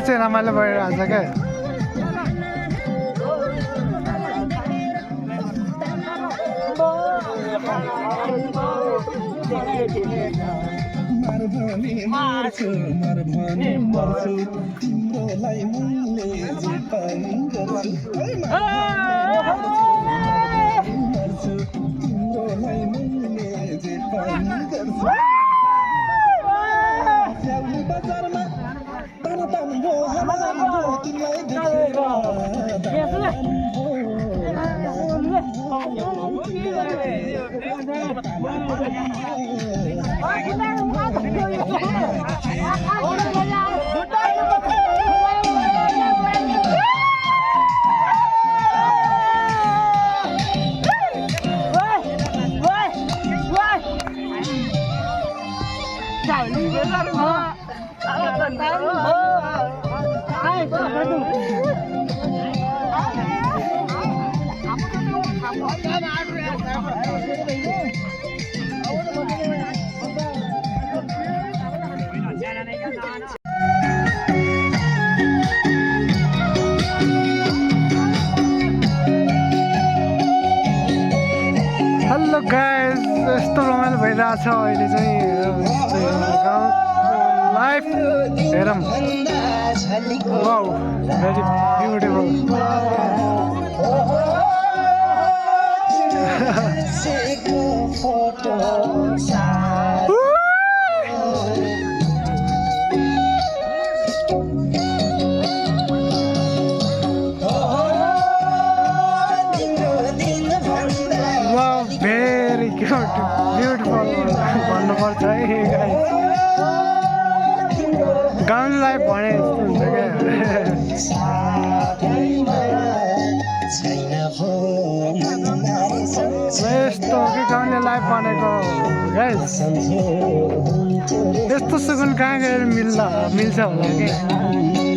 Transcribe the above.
चाहिँ रमाइलो भइरहेछ क्या हेलो गाइस यस्तो रमाइलो भइरहेछ अहिले चाहिँ गाउँको लाइफ हेरौँ wow very beautiful very beautiful भन्नुपर्छ है गाइस गाउँले लाइफ भने जस्तो हुन्छ क्या यस्तो हो कि गाउँले लाइफ भनेको गाइस यस्तो सुकुन कहाँ गएर मिल्छ होला कि